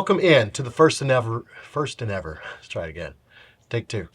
welcome in to the first and ever, let's try it again. Take two.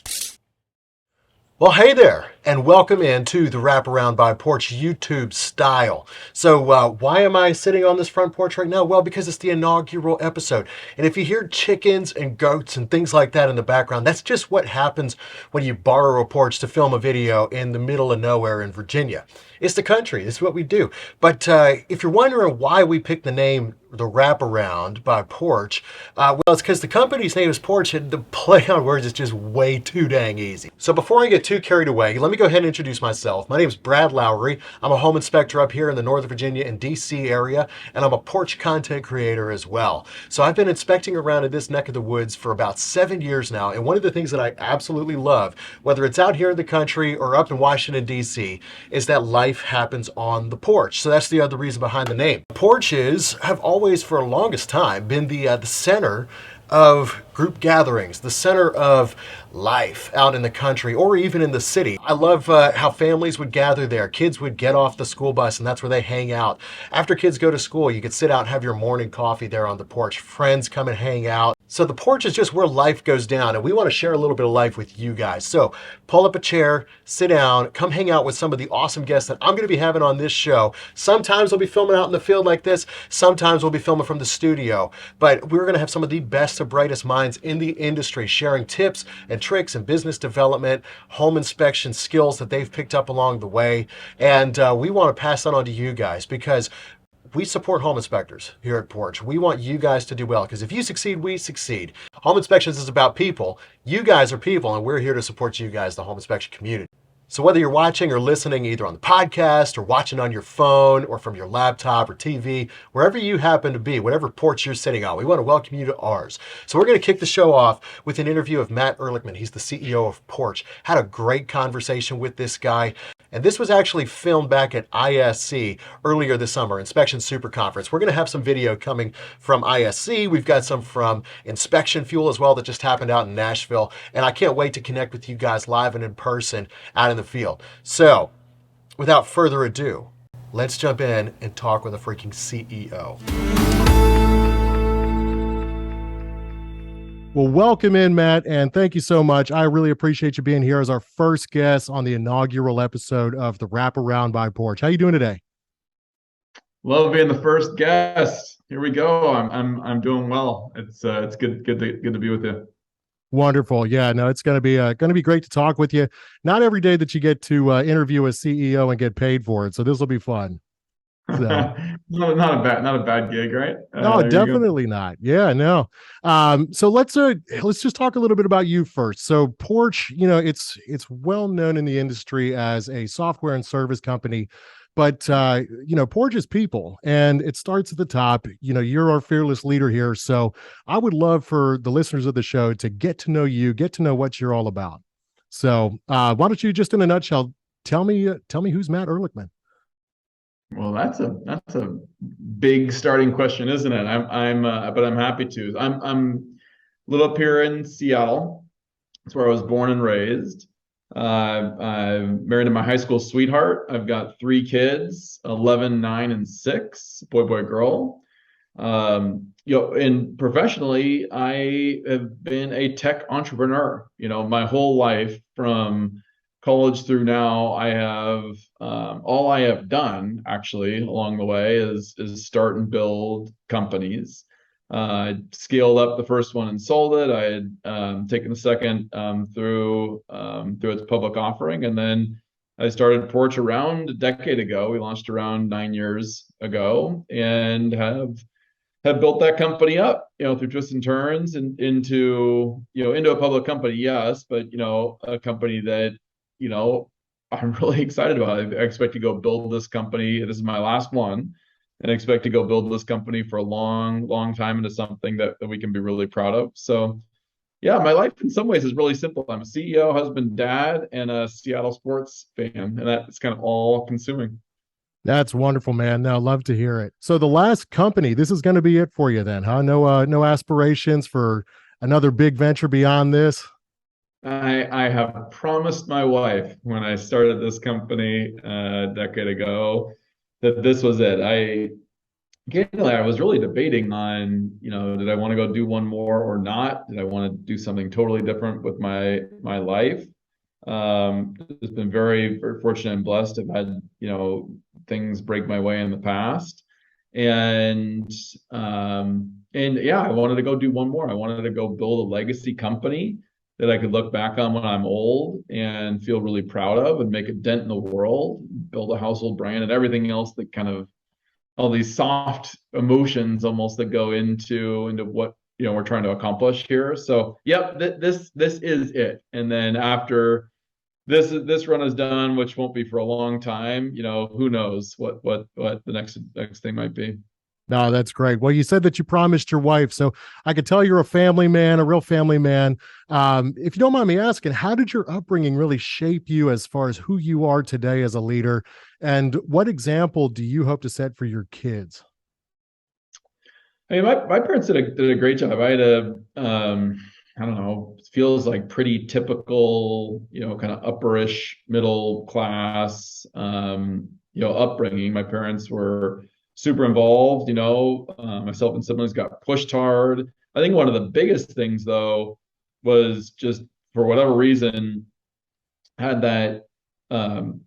Well, hey there, and welcome into the Wraparound by Porch YouTube style. So why am I sitting on this front porch right now? Well, because it's the inaugural episode. And if you hear chickens and goats and things like that in the background, that's just what happens when you borrow a porch to film a video in the middle of nowhere in Virginia. It's the country. It's what we do. But if you're wondering why we picked the name The Wraparound by Porch, well, it's because the company's name is Porch, and the play on words is just way too dang easy. So before I get too carried away, let me go ahead and introduce myself. My name is Brad Lowry. I'm a home inspector up here in the Northern Virginia and DC area, and I'm a porch content creator as well. So I've been inspecting around in this neck of the woods for about 7 years now, and one of the things that I absolutely love, whether it's out here in the country or up in Washington, DC, is that life happens on the porch. So that's the other reason behind the name. Porches have always, for the longest time, been the center of group gatherings, the center of life out in the country or even in the city. I love how families would gather there. Kids would get off the school bus and that's where they hang out. After kids go to school, you could sit out and have your morning coffee there on the porch. Friends come and hang out. So the porch is just where life goes down, and we want to share a little bit of life with you guys. So pull up a chair, sit down, come hang out with some of the awesome guests that I'm going to be having on this show. Sometimes we'll be filming out in the field like this. Sometimes we'll be filming from the studio. But we're going to have some of the best and brightest minds in the industry sharing tips and tricks and business development, home inspection skills that they've picked up along the way. And we want to pass that on to you guys because we support home inspectors here at Porch. We want you guys to do well because if you succeed, we succeed. Home inspections is about people. You guys are people, and we're here to support you guys, the home inspection community. So whether you're watching or listening either on the podcast or watching on your phone or from your laptop or TV, wherever you happen to be, whatever porch you're sitting on, we want to welcome you to ours. So we're going to kick the show off with an interview of Matt Ehrlichman. He's the CEO of Porch. Had a great conversation with this guy. And this was actually filmed back at ISC earlier this summer, Inspection Super Conference. We're going to have some video coming from ISC. We've got some from Inspection Fuel as well that just happened out in Nashville. And I can't wait to connect with you guys live and in person out in the field. So without further ado, let's jump in and talk with a freaking CEO. Well, welcome in, Matt, and thank you so much. I really appreciate you being here as our first guest on the inaugural episode of the Wraparound by Porch. How you doing today? Love being the first guest. Here we go. I'm doing well. It's good to be with you. Wonderful. Yeah, no, it's going to be great to talk with you. Not every day that you get to interview a CEO and get paid for it, so this will be fun. So. not a bad gig, right? No, definitely not. Yeah, no. So let's just talk a little bit about you first. So Porch, it's well known in the industry as a software and service company, but Porch is people, and it starts at the top. You're our fearless leader here. So I would love for the listeners of the show to get to know you, get to know what you're all about. So why don't you just in a nutshell tell me who's Matt Ehrlichman? Well, that's a big starting question, isn't it? But I'm happy to. I'm live up here in Seattle. That's where I was born and raised. I'm married to my high school sweetheart. I've got 3 kids, 11, 9, and 6, boy, girl. And professionally, I have been a tech entrepreneur. My whole life from college through now, I have all I have done actually along the way is start and build companies. I scaled up the first one and sold it. I had taken the second through its public offering, and then I started Porch around a decade ago. We launched around 9 years ago, and have built that company up, through twists and turns and into a public company, yes, but a company that I'm really excited about. I expect to go build this company. This is my last one, and I expect to go build this company for a long, long time into something that we can be really proud of. So, yeah, my life in some ways is really simple. I'm a CEO, husband, dad, and a Seattle sports fan, and that's kind of all consuming. That's wonderful, man. No, love to hear it. So the last company, this is going to be it for you then, huh? No aspirations for another big venture beyond this? I have promised my wife when I started this company a decade ago that this was it. candidly, I was really debating on, did I want to go do one more or not? Did I want to do something totally different with my life? It's been very, very fortunate and blessed. I've had, things break my way in the past. And yeah, I wanted to go do one more. I wanted to go build a legacy company that I could look back on when I'm old and feel really proud of and make a dent in the world, build a household brand and everything else that kind of all these soft emotions almost that go into what we're trying to accomplish here. So yep, this is it. And then after this run is done, which won't be for a long time, who knows what the next thing might be. No, that's great. Well, you said that you promised your wife, so I could tell you're a family man, a real family man. If you don't mind me asking, how did your upbringing really shape you as far as who you are today as a leader? And what example do you hope to set for your kids? I mean, my parents did a great job. I had I don't know, it feels like pretty typical, kind of upperish middle class, upbringing. My parents were super involved, myself and siblings got pushed hard. I think one of the biggest things though was just for whatever reason had that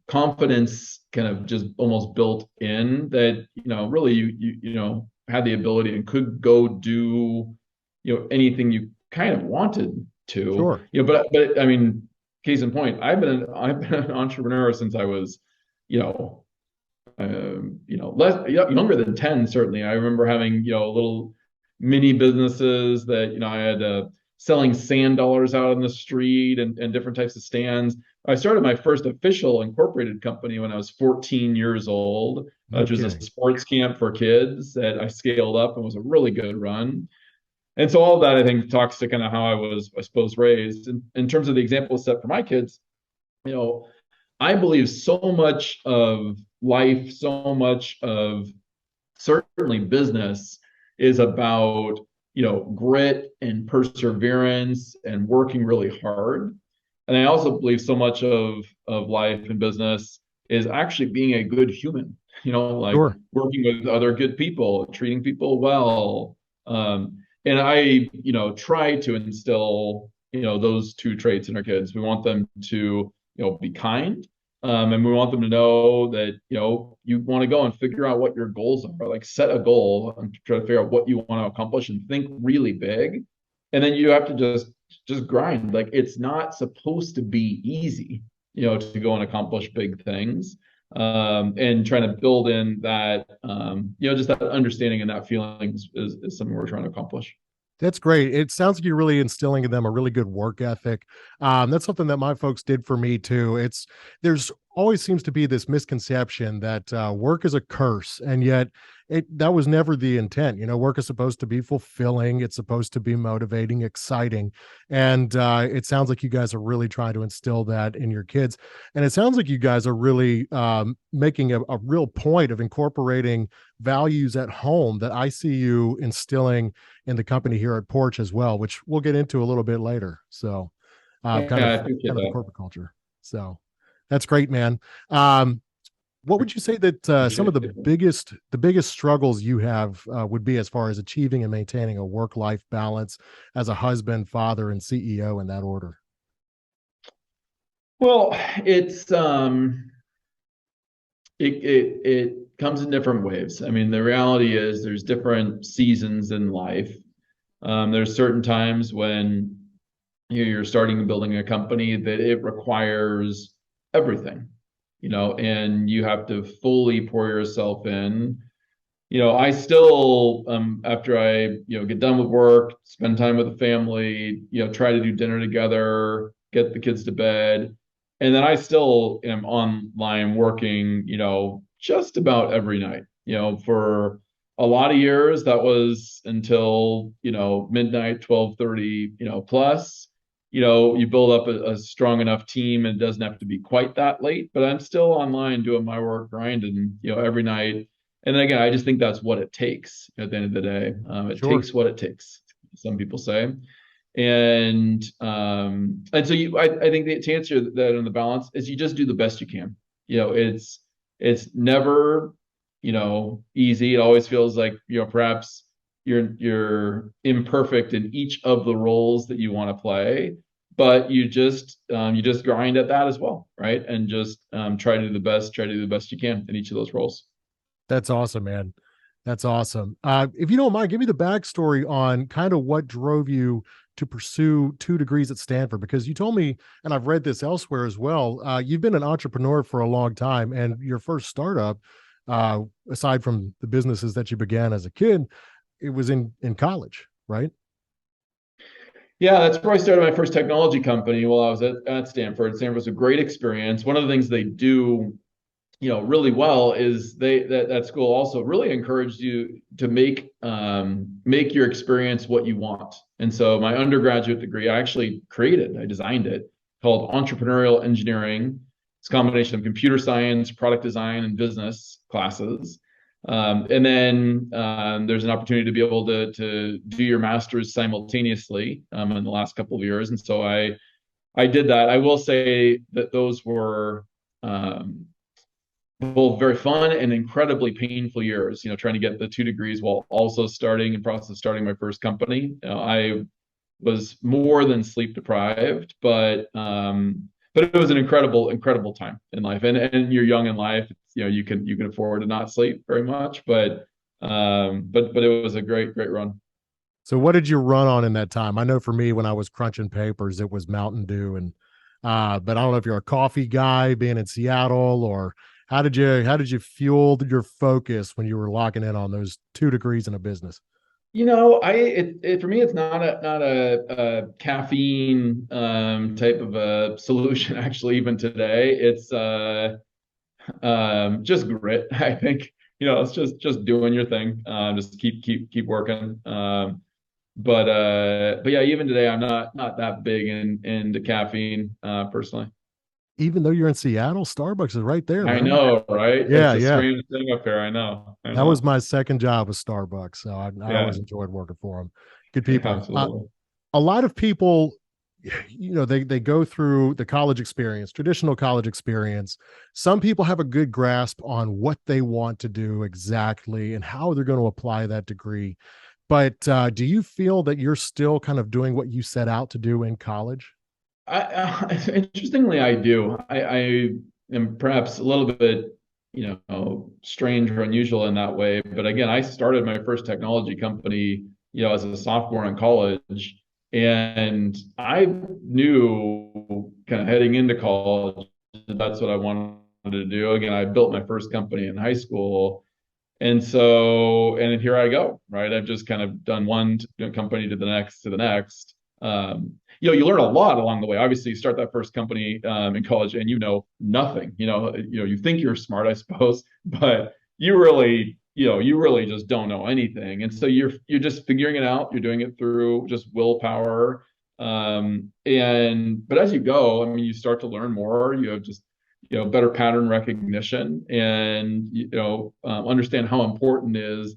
confidence kind of just almost built in that really you had the ability and could go do anything you kind of wanted to, Sure. but I mean, case in point, I've been an entrepreneur since I was you know less younger than 10. Certainly I remember having little mini businesses that I had selling sand dollars out on the street and different types of stands. I started my first official incorporated company when I was 14 years old, No which was a kidding. sports camp for kids that I scaled up and was a really good run. And so all of that I think talks to kind of how I was, I suppose, raised. In terms of the example set for my kids, you know I believe so much of life, so much of certainly business is about, grit and perseverance and working really hard. And I also believe so much of life and business is actually being a good human, like Sure. working with other good people, treating people well. And I, try to instill, those two traits in our kids. We want them to, be kind. And we want them to know that, you want to go and figure out what your goals are, like set a goal and try to figure out what you want to accomplish and think really big. And then you have to just grind. Like it's not supposed to be easy, to go and accomplish big things. And trying to build in that, just that understanding and that feeling is something we're trying to accomplish. That's great. It sounds like you're really instilling in them a really good work ethic. That's something that my folks did for me too. There's always seems to be this misconception that work is a curse, and yet that was never the intent. Work is supposed to be fulfilling. It's supposed to be motivating, exciting, and it sounds like you guys are really trying to instill that in your kids. And it sounds like you guys are really making a real point of incorporating values at home that I see you instilling in the company here at Porch as well, which we'll get into a little bit later. So, Yeah, I appreciate kind of the that. corporate culture. So, that's great, man. What would you say that some of the biggest struggles you have would be as far as achieving and maintaining a work life balance as a husband, father, and CEO in that order? Well, it comes in different waves. I mean, the reality is there's different seasons in life. There's certain times when you're starting and building a company that it requires everything, and you have to fully pour yourself in. I still, after I, get done with work, spend time with the family, try to do dinner together, get the kids to bed. And then I still am online working, just about every night, for a lot of years, that was until, midnight, 12:30, plus, you build up a strong enough team and it doesn't have to be quite that late, but I'm still online doing my work grinding, every night. And then again, I just think that's what it takes at the end of the day. It Sure. takes what it takes, some people say. And so I think that to answer that on the balance is you just do the best you can. It's never easy. It always feels like, perhaps you're imperfect in each of the roles that you want to play, but you just grind at that as well, right? And just try to do the best you can in each of those roles. That's awesome, man. That's awesome. If you don't mind, give me the backstory on kind of what drove you to pursue 2 degrees at Stanford, because you told me, and I've read this elsewhere as well. You've been an entrepreneur for a long time, and your first startup, aside from the businesses that you began as a kid, it was in college, right? Yeah, that's where I started my first technology company while I was at Stanford. Stanford was a great experience. One of the things they do really well is that school also really encouraged you to make your experience what you want. And so my undergraduate degree, I designed it, called entrepreneurial engineering. It's a combination of computer science, product design, and business classes. And then there's an opportunity to be able to do your master's simultaneously in the last couple of years. And so I did that. I will say that those were both very fun and incredibly painful years, trying to get the 2 degrees while also starting in process of starting my first company. I was more than sleep deprived, but it was an incredible time in life. And you're young in life, you can afford to not sleep very much, but it was a great run. So what did you run on in that time? I know for me, when I was crunching papers, it was Mountain Dew, and but I don't know if you're a coffee guy being in Seattle, or how did you fuel your focus when you were locking in on those 2 degrees in a business? For me, it's not a caffeine type of a solution. Actually, even today, it's just grit. I think it's just doing your thing. Just keep working. But yeah, even today, I'm not that big into caffeine personally. Even though you're in Seattle, Starbucks is right there, I man. know, right? Yeah, It's a yeah. strange thing up here. I know. I That was know. my second job with Starbucks, so I always Yeah, enjoyed working for them. Good yeah, people. absolutely. A lot of people, they go through the college experience, traditional college experience. Some people have a good grasp on what they want to do exactly and how they're going to apply that degree. But do you feel that you're still kind of doing what you set out to do in college? Interestingly, I do. I am perhaps a little bit, strange or unusual in that way. But again, I started my first technology company, as a sophomore in college, and I knew kind of heading into college that that's what I wanted to do. Again, I built my first company in high school, and here I go, right? I've just kind of done one company to the next to the next. You learn a lot along the way. Obviously, you start that first company in college and you know nothing. You think you're smart, I suppose, but you really just don't know anything. And so you're just figuring it out. You're doing it through just willpower. But as you go, I mean, you start to learn more. You have just better pattern recognition, and understand how important it is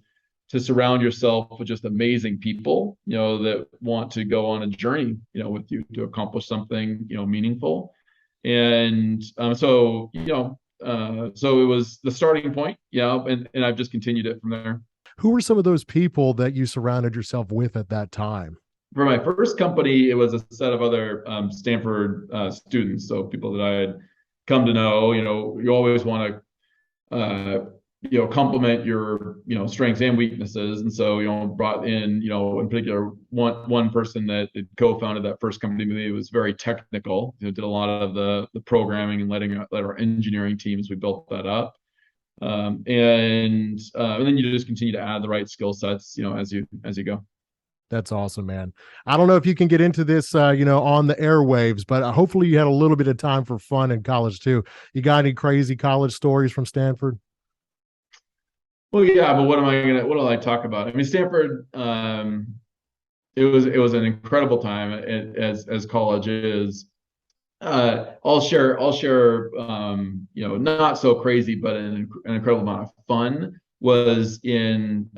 to surround yourself with just amazing people that want to go on a journey with you to accomplish something meaningful. And so it was the starting point, and I've just continued it from there. Who were some of those people that you surrounded yourself with at that time? For my first company, it was a set of other Stanford students, so people that I had come to know. You always want to complement your strengths and weaknesses. And so brought in in particular one person that had co-founded that first company with me. Was very technical. Did a lot of the programming and let our engineering teams. We built that up. And then you just continue to add the right skill sets as you go. That's awesome, man. I don't know if you can get into this, on the airwaves, but hopefully you had a little bit of time for fun in college too. You got any crazy college stories from Stanford? Well, yeah, but what do I talk about? I mean, Stanford, it was an incredible time as college is. I'll share not so crazy, but an incredible amount of fun was in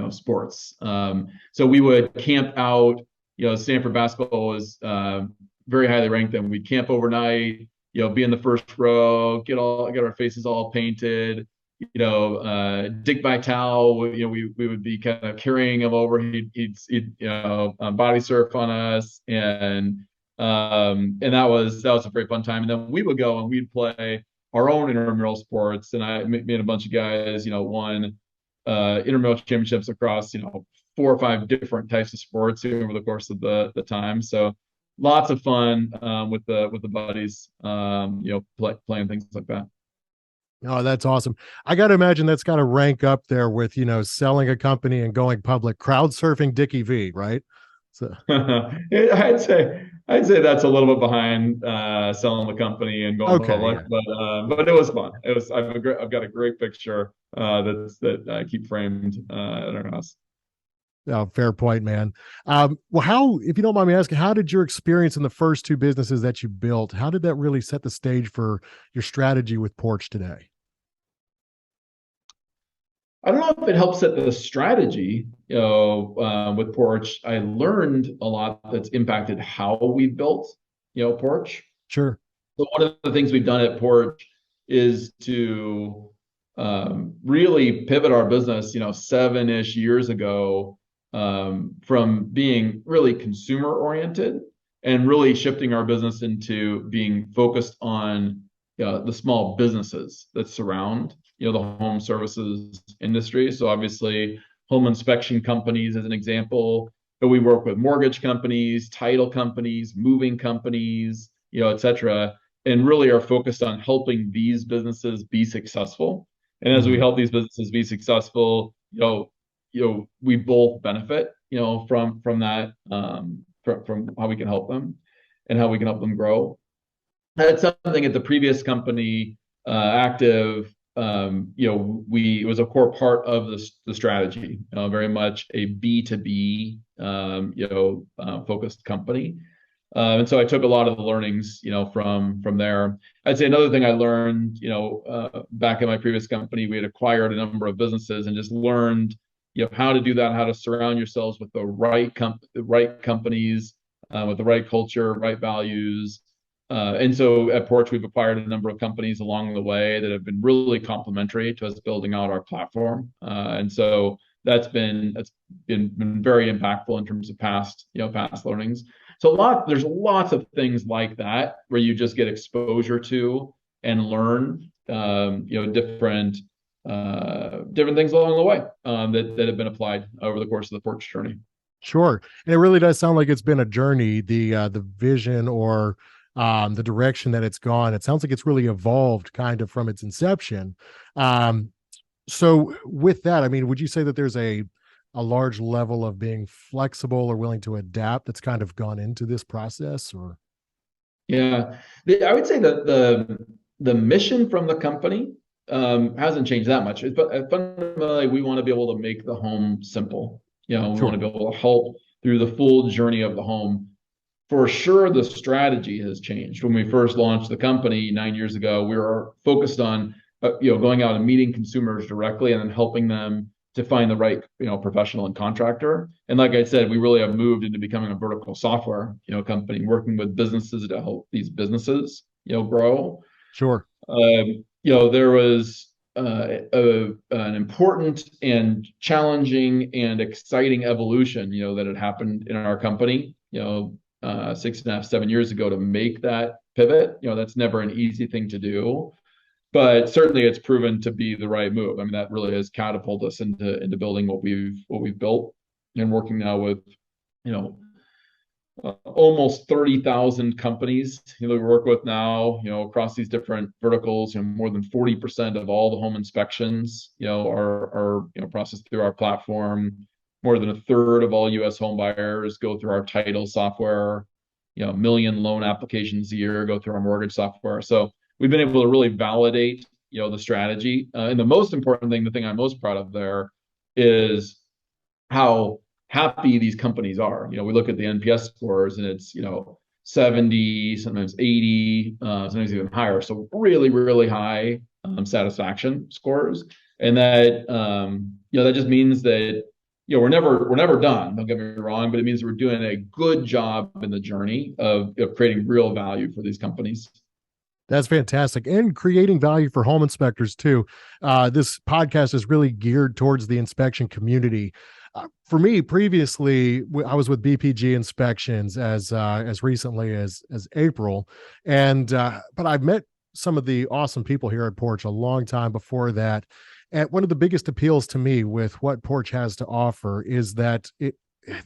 sports. So we would camp out. Stanford basketball was very highly ranked, and we'd camp overnight. Be in the first row, get our faces all painted. Dick Vitale, we would be kind of carrying him over. He'd body surf on us, and that was a very fun time. And then we would go and we'd play our own intramural sports. And me and a bunch of guys, won intramural championships across, 4 or 5 different types of sports over the course of the time. So lots of fun with the buddies, playing things like that. Oh, that's awesome. I got to imagine that's got to rank up there with, selling a company and going public, crowd surfing Dickie V, right? So, I'd say that's a little bit behind selling the company and going okay, public, yeah. but it was fun. I've got a great picture that I keep framed at our house. Oh, fair point, man. Well, if you don't mind me asking, how did your experience in the first two businesses that you built, how did that really set the stage for your strategy with Porch today? I don't know if it helps set the strategy, with Porch. I learned a lot that's impacted how we built, Porch. Sure. So one of the things we've done at Porch is to really pivot our business, 7-ish years ago, from being really consumer oriented and really shifting our business into being focused on the small businesses that surround, the home services industry. So obviously, home inspection companies, as an example, but we work with mortgage companies, title companies, moving companies, et cetera, and really are focused on helping these businesses be successful. And as we Mhm. help these businesses be successful, we both benefit, from that, from how we can help them and how we can help them grow. That's something at the previous company, Active. It was a core part of the strategy, very much a B2B, focused company. And so I took a lot of the learnings, from there. I'd say another thing I learned, back in my previous company, we had acquired a number of businesses and just learned, how to do that, how to surround yourselves with the right companies, with the right culture, right values. And so at Porch, we've acquired a number of companies along the way that have been really complementary to us building out our platform. And so that's been very impactful in terms of past learnings. So there's lots of things like that where you just get exposure to and learn, different things along the way, that have been applied over the course of the Porch journey. Sure. And it really does sound like it's been a journey, the vision or the direction that it's gone. It sounds like it's really evolved kind of from its inception. Um, so with that, I mean, would you say that there's a large level of being flexible or willing to adapt that's kind of gone into this process or Yeah, I would say that the mission from the company hasn't changed that much. But fundamentally, we want to be able to make the home simple. We want sure. to be able to help through the full journey of the home. For sure, the strategy has changed. When we first launched the company 9 years ago, we were focused on going out and meeting consumers directly and then helping them to find the right professional and contractor. And like I said, we really have moved into becoming a vertical software company, working with businesses to help these businesses grow. Sure. There was an important and challenging and exciting evolution, that had happened in our company, 6.5, 7 years ago to make that pivot. That's never an easy thing to do, but certainly it's proven to be the right move. I mean, that really has catapulted us into building what we've built and working now with, you know, almost 30,000 companies that we work with now, across these different verticals. More than 40% of all the home inspections, are processed through our platform. More than a third of all U.S. home buyers go through our title software. A million loan applications a year go through our mortgage software. So we've been able to really validate, the strategy. And the most important thing, the thing I'm most proud of there, is how happy these companies are. We look at the NPS scores and it's, 70, sometimes 80, sometimes even higher. So really, really high satisfaction scores. And that just means that, we're never done. Don't get me wrong, but it means we're doing a good job in the journey of creating real value for these companies. That's fantastic. And creating value for home inspectors too. This podcast is really geared towards the inspection community. For me, previously, I was with BPG Inspections as recently as April, and but I've met some of the awesome people here at Porch a long time before that. And one of the biggest appeals to me with what Porch has to offer is that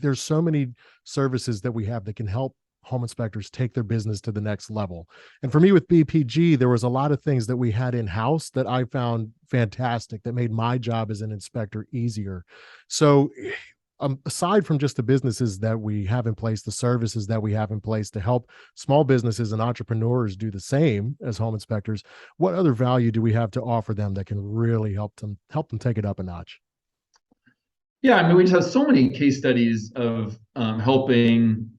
there's so many services that we have that can help home inspectors take their business to the next level. And for me with BPG, there was a lot of things that we had in house that I found fantastic that made my job as an inspector easier. So, aside from just the businesses that we have in place, the services that we have in place to help small businesses and entrepreneurs do the same as home inspectors, what other value do we have to offer them that can really help them take it up a notch? Yeah, I mean, we just have so many case studies of helping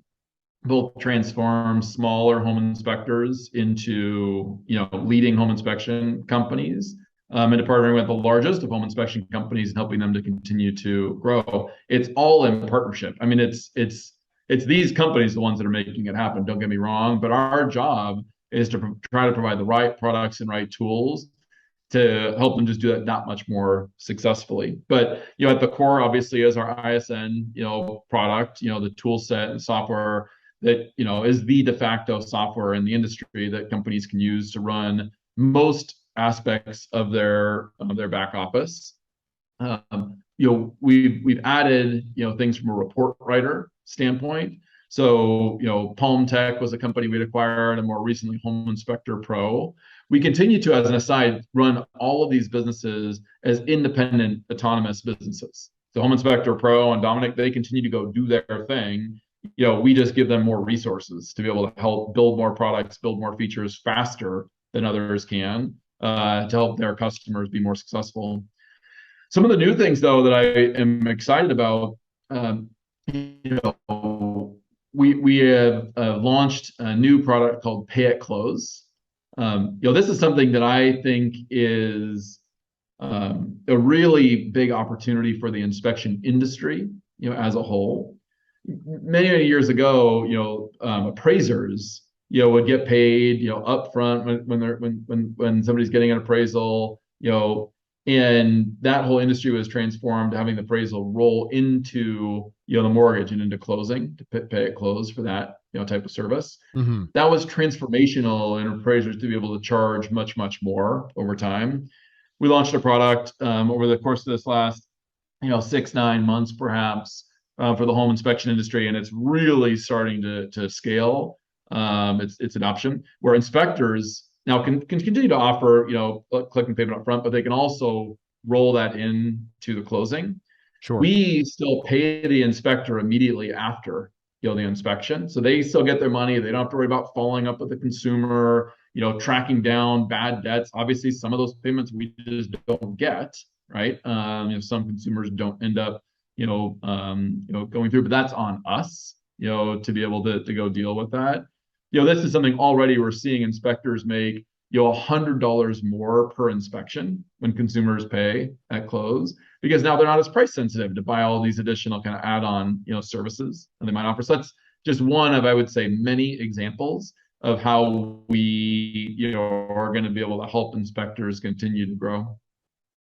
both transform smaller home inspectors into, leading home inspection companies, and partnering with the largest of home inspection companies and helping them to continue to grow. It's all in partnership. I mean, it's these companies the ones that are making it happen. Don't get me wrong, but our job is to try to provide the right products and right tools to help them just do that much more successfully. But at the core, obviously, is our ISN product, the tool set and software that is the de facto software in the industry that companies can use to run most aspects of their back office. We've added things from a report writer standpoint. So Palm Tech was a company we'd acquired, and more recently Home Inspector Pro. We continue to, as an aside, run all of these businesses as independent, autonomous businesses. So Home Inspector Pro and Dominic, they continue to go do their thing. We just give them more resources to be able to help build more products, build more features faster than others can, to help their customers be more successful. Some of the new things, though, that I am excited about, we have launched a new product called Pay at Close. This is something that I think is a really big opportunity for the inspection industry, as a whole. Many years ago, appraisers, would get paid, upfront when somebody's getting an appraisal, and that whole industry was transformed to having the appraisal roll into, the mortgage and into closing to pay at close for that, type of service. Mm-hmm. That was transformational, and appraisers to be able to charge much more over time. We launched a product over the course of this last, 6-9 months perhaps, for the home inspection industry, and it's really starting to scale its adoption, where inspectors now can continue to offer, click and payment up front, but they can also roll that in to the closing. Sure. We still pay the inspector immediately after the inspection, so they still get their money. They don't have to worry about following up with the consumer, tracking down bad debts. Obviously, some of those payments we just don't get, right? Some consumers don't end up going through, but that's on us, to be able to go deal with that. This is something already we're seeing inspectors make, $100 more per inspection when consumers pay at close, because now they're not as price sensitive to buy all these additional kind of add-on, services and they might offer. So that's just one of, I would say, many examples of how we, are going to be able to help inspectors continue to grow.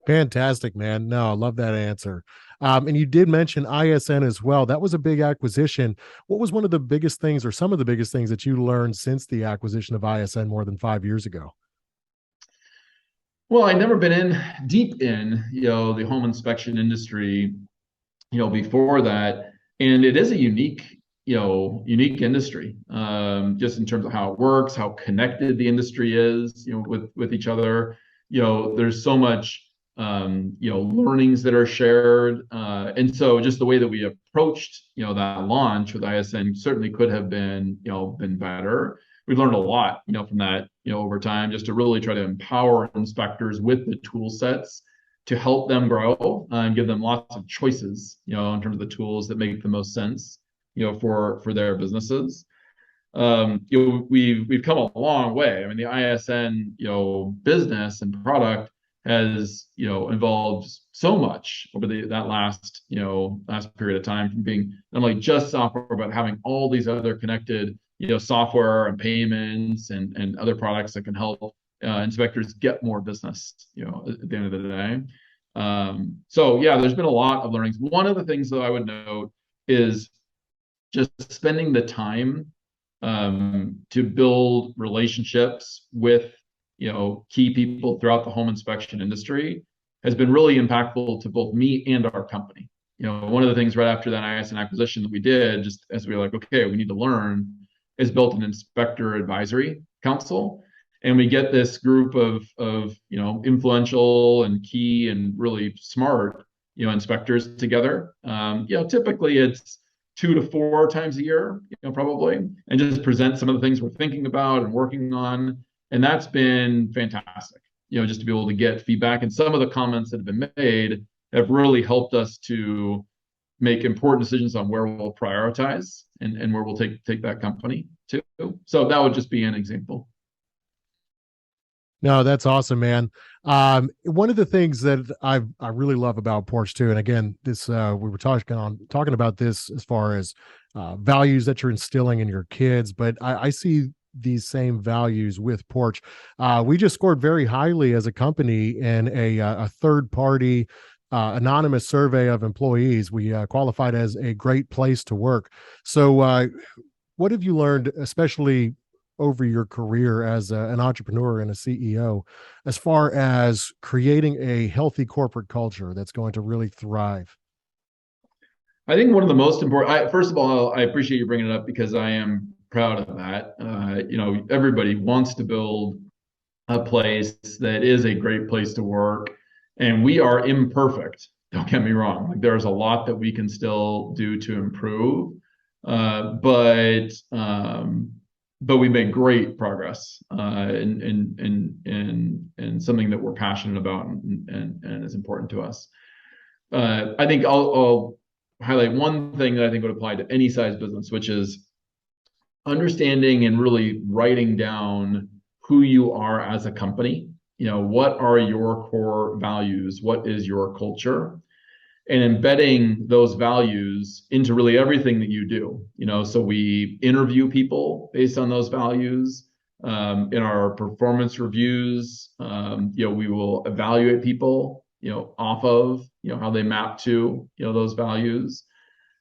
Fantastic, man. No, I love that answer. And you did mention ISN as well. That was a big acquisition. What was one of the biggest things or some of the biggest things that you learned since the acquisition of ISN more than 5 years ago? Well, I'd never been deep in, the home inspection industry, before that. And it is a unique industry, just in terms of how it works, how connected the industry is, with each other. There's so much learnings that are shared. And so just the way that we approached, that launch with ISN certainly could have been better. We've learned a lot, from that, over time, just to really try to empower inspectors with the tool sets to help them grow, and give them lots of choices, in terms of the tools that make the most sense, for their businesses. We've come a long way. I mean, the ISN, business and product has, evolved so much over that last period of time, from being not only just software, but having all these other connected, software and payments and other products that can help inspectors get more business, at the end of the day. So yeah, there's been a lot of learnings. One of the things that I would note is just spending the time to build relationships with key people throughout the home inspection industry has been really impactful to both me and our company. One of the things right after that ISN acquisition that we did, just as we were like, okay, we need to learn, is built an inspector advisory council. And we get this group of influential and key and really smart inspectors together. Typically it's 2 to 4 times a year, probably, and just present some of the things we're thinking about and working on. And that's been fantastic, just to be able to get feedback. And some of the comments that have been made have really helped us to make important decisions on where we'll prioritize and where we'll take that company to. So that would just be an example. No, that's awesome, man. One of the things that I really love about Porch too, and again, this we were talking about this as far as values that you're instilling in your kids, but I see these same values with Porch. We just scored very highly as a company in a third party anonymous survey of employees. We qualified as a great place to work. So, what have you learned, especially over your career as an entrepreneur and a CEO, as far as creating a healthy corporate culture that's going to really thrive? I think one of the most important, first of all, I appreciate you bringing it up because I am proud of that. Everybody wants to build a place that is a great place to work, and we are imperfect. Don't get me wrong. Like, there's a lot that we can still do to improve, but we made great progress in something that we're passionate about and is important to us. I think I'll highlight one thing that I think would apply to any size business, which is understanding and really writing down who you are as a company. What are your core values? What is your culture? And embedding those values into really everything that you do. So we interview people based on those values. In our performance reviews, we will evaluate people, off of, how they map to, those values.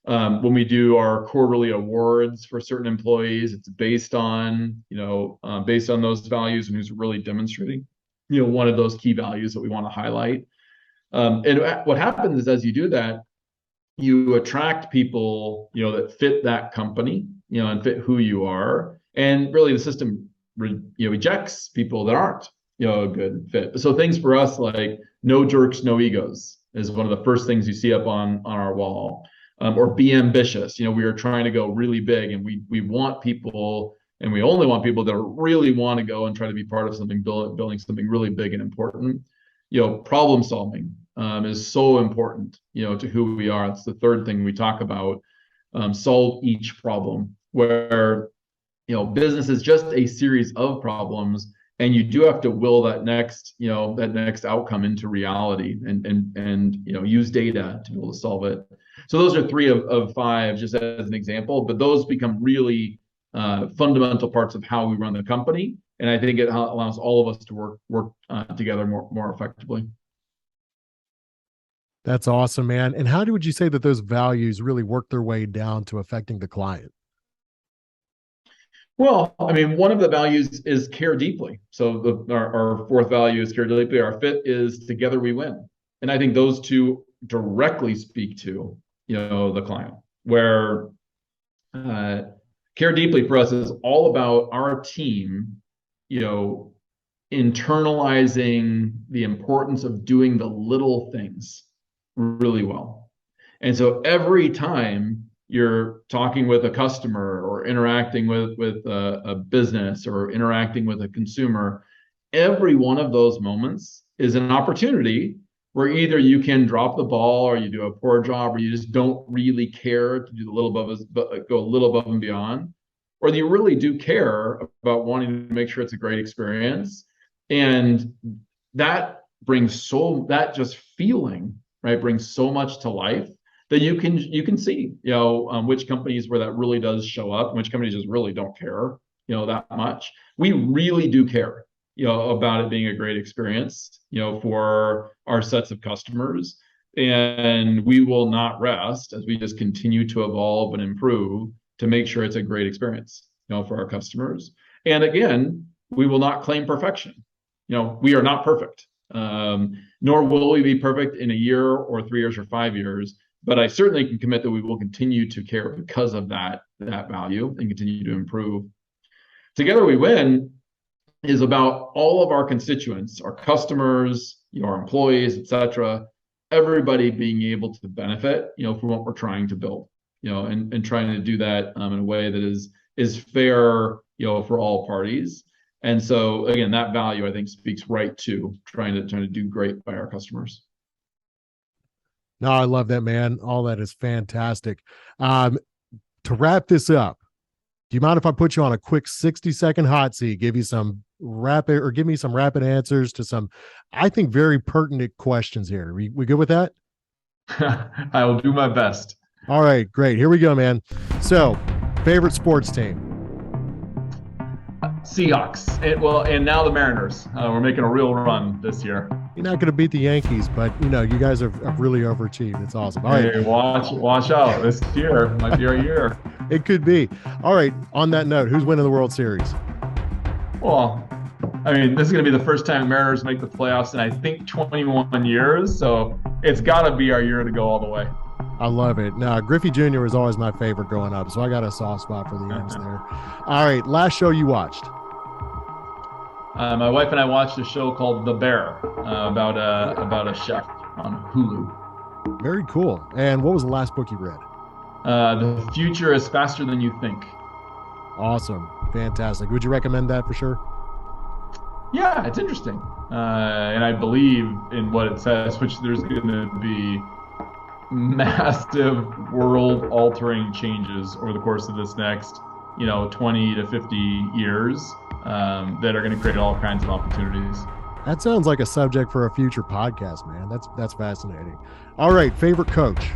When we do our quarterly awards for certain employees, it's based on those values and who's really demonstrating, one of those key values that we want to highlight. And what happens is, as you do that, you attract people, that fit that company, and fit who you are. And really the system, rejects people that aren't, a good fit. So things for us like no jerks, no egos is one of the first things you see up on our wall. Or be ambitious. We are trying to go really big, and we want people, and we only want people that really want to go and try to be part of something, building something really big and important. Problem solving is so important, to who we are. It's the third thing we talk about. Solve each problem, where, business is just a series of problems, and you do have to will that next outcome into reality and use data to be able to solve it. So those are 3 of 5, just as an example, but those become really fundamental parts of how we run the company. And I think it allows all of us to work together more effectively. That's awesome, man. And how would you say that those values really work their way down to affecting the client? Well, I mean, one of the values is care deeply. So our fourth value is care deeply. Our fifth is together we win. And I think those two directly speak to, the client, where care deeply for us is all about our team, internalizing the importance of doing the little things really well. And so every time you're talking with a customer or interacting with a business or interacting with a consumer, every one of those moments is an opportunity where either you can drop the ball, or you do a poor job, or you just don't really care to do go a little above and beyond, or you really do care about wanting to make sure it's a great experience. And that that just feeling, right, brings so much to life that you can see, which companies where that really does show up, and which companies just really don't care, that much. We really do care, about it being a great experience, for our sets of customers. And we will not rest as we just continue to evolve and improve to make sure it's a great experience, for our customers. And again, we will not claim perfection. We are not perfect, nor will we be perfect in a year or 3 years or 5 years. But I certainly can commit that we will continue to care because of that value and continue to improve. Together We Win is about all of our constituents, our customers, our employees, et cetera, everybody being able to benefit, from what we're trying to build, and trying to do that in a way that is fair, for all parties. And so again, that value, I think, speaks right to trying to do great by our customers. No, I love that, man. All that is fantastic. To wrap this up, do you mind if I put you on a quick 60-second hot seat, give me some rapid answers to some, I think, very pertinent questions here? We good with that? I will do my best. All right, great. Here we go, man. So, favorite sports team? Seahawks. And now the Mariners. We're making a real run this year. You're not going to beat the Yankees, but you guys have really overachieved. It's awesome. All right. Hey, watch out. This year might be our year. It could be. All right. On that note, who's winning the World Series? Well, I mean, this is going to be the first time Mariners make the playoffs in, I think, 21 years. So it's got to be our year to go all the way. I love it. Now, Griffey Jr. was always my favorite growing up, so I got a soft spot for the M's there. All right. Last show you watched? My wife and I watched a show called The Bear, about a chef on Hulu. Very cool. And what was the last book you read? The Future is Faster Than You Think. Awesome. Fantastic. Would you recommend that for sure? Yeah, it's interesting. And I believe in what it says, which there's going to be massive world-altering changes over the course of this next, 20 to 50 years. That are going to create all kinds of opportunities. That sounds like a subject for a future podcast, man. That's fascinating. All right, favorite coach?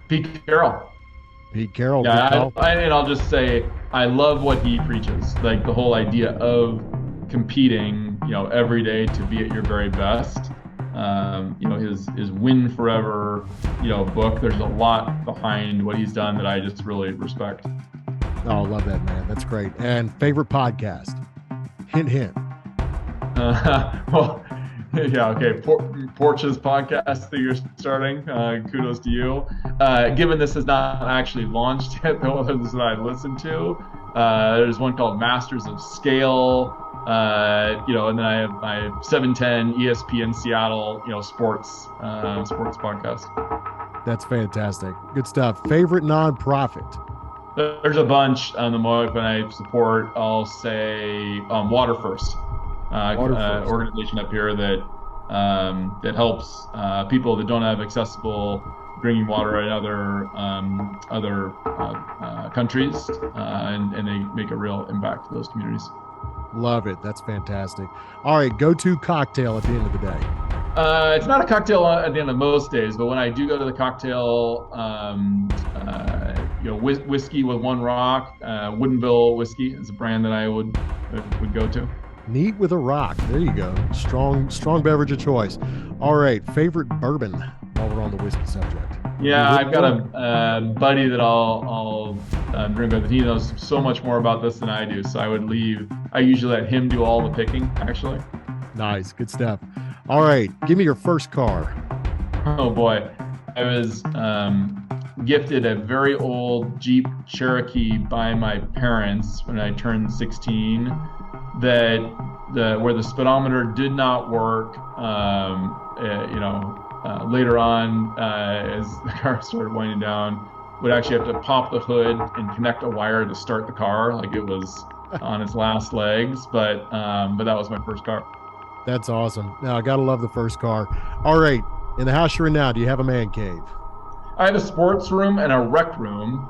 Pete Carroll. Pete Carroll. Yeah, and I'll just say I love what he preaches. Like the whole idea of competing, every day to be at your very best. His Win Forever, book. There's a lot behind what he's done that I just really respect. Oh, love that, man. That's great. And favorite podcast? Hint, hint. Well, yeah, okay. Porch's podcast that you're starting. Kudos to you. Given this is not actually launched yet, though, others that I've listened to, there's one called Masters of Scale. And then I have my 710 ESPN Seattle, sports podcast. That's fantastic. Good stuff. Favorite nonprofit? There's a bunch on the MOIC when I support. I'll say Water First, organization up here that helps people that don't have accessible drinking water in other countries, and they make a real impact to those communities. Love it. That's fantastic. All right, go-to cocktail at the end of the day. It's not a cocktail at the end of most days, but when I do go to the cocktail, whiskey with one rock. Woodinville whiskey is a brand that I would go to. Neat with a rock. There you go. Strong beverage of choice. All right, favorite bourbon while we're on the whiskey subject. Yeah, I've got a buddy that I'll drink with. He knows so much more about this than I do, so I usually let him do all the picking, actually. Nice, good stuff. All right, give me your first car. Oh boy, I was gifted a very old Jeep Cherokee by my parents when I turned 16. Where the speedometer did not work. Later on, as the car started winding down, would actually have to pop the hood and connect a wire to start the car, like it was on its last legs. But that was my first car. That's awesome. Now I gotta love the first car. All right, in the house you're in now, do you have a man cave? I have a sports room and a rec room,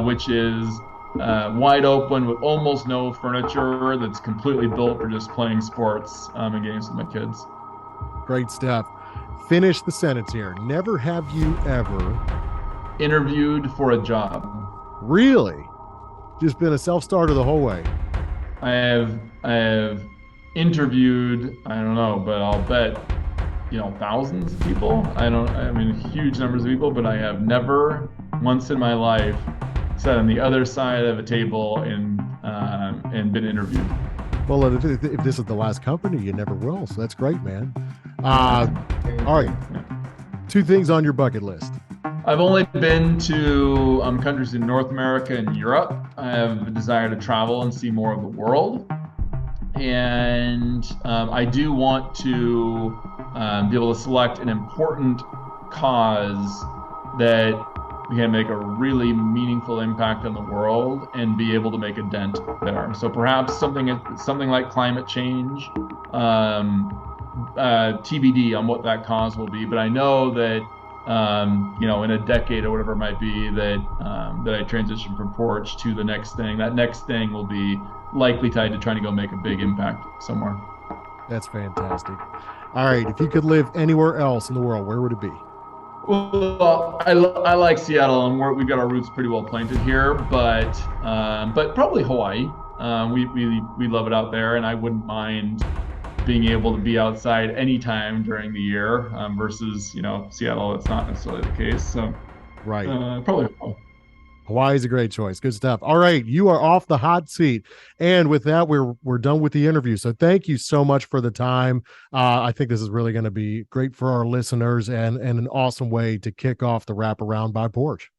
which is wide open with almost no furniture. That's completely built for just playing sports and games with my kids. Great stuff. Finish the sentence here. Never have you ever Interviewed for a job. really just been a self-starter the whole way. I have interviewed, I don't know, but I'll bet, thousands of people. I mean, huge numbers of people, but I have never once in my life sat on the other side of a table and been interviewed. Well, if this is the last company, you never will. So that's great, man. All right. 2 things on your bucket list. I've only been to countries in North America and Europe. I have a desire to travel and see more of the world. And I do want to be able to select an important cause that we can make a really meaningful impact on the world and be able to make a dent there. So perhaps something like climate change, TBD on what that cause will be. But I know that in a decade or whatever it might be, that I transition from Porch to the next thing. That next thing will be likely tied to trying to go make a big impact somewhere. That's fantastic. All right. If you could live anywhere else in the world, where would it be? Well, I like Seattle, and we've got our roots pretty well planted here, but probably Hawaii. We love it out there, and I wouldn't mind being able to be outside anytime during the year versus Seattle. It's not necessarily the case. So right, probably Hawaii. Hawaii is a great choice. Good stuff. All right, you are off the hot seat, and with that, we're done with the interview. So thank you so much for the time. I think this is really going to be great for our listeners and an awesome way to kick off the Wraparound by Porch.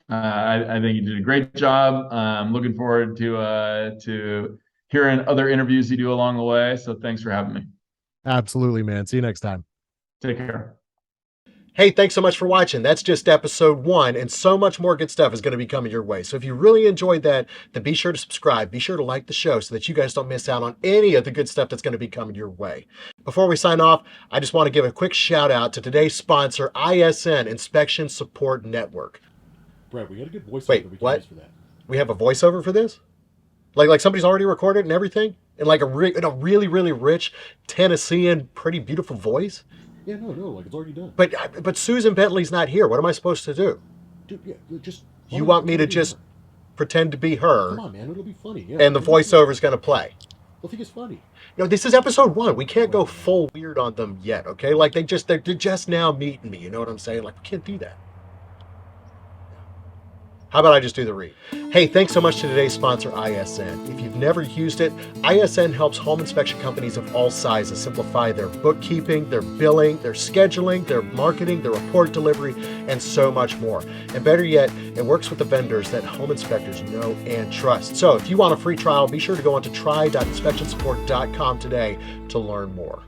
I think you did a great job. I'm looking forward to hearing other interviews you do along the way. So thanks for having me. Absolutely, man. See you next time. Take care. Hey, thanks so much for watching. That's just episode 1, and so much more good stuff is going to be coming your way. So if you really enjoyed that, then be sure to subscribe. Be sure to like the show so that you guys don't miss out on any of the good stuff that's going to be coming your way. Before we sign off, I just want to give a quick shout out to today's sponsor, ISN, Inspection Support Network. Brad, we got a good voiceover. Wait, we can what? use for that. We have a voiceover for this? Like somebody's already recorded and everything? In like a really, really rich Tennessean, pretty beautiful voice? Yeah, no, like it's already done. But Susan Bentley's not here. What am I supposed to do? Dude, yeah, just... You want me to just pretend to be her? Come on, man, it'll be funny. Yeah, and the voiceover's going to play? They'll think it's funny. This is episode 1. We can't go full weird on them yet, okay? Like they're just now meeting me. You know what I'm saying? Like we can't do that. How about I just do the read? Hey, thanks so much to today's sponsor, ISN. If you've never used it, ISN helps home inspection companies of all sizes simplify their bookkeeping, their billing, their scheduling, their marketing, their report delivery, and so much more. And better yet, it works with the vendors that home inspectors know and trust. So if you want a free trial, be sure to go on to try.inspectionsupport.com today to learn more.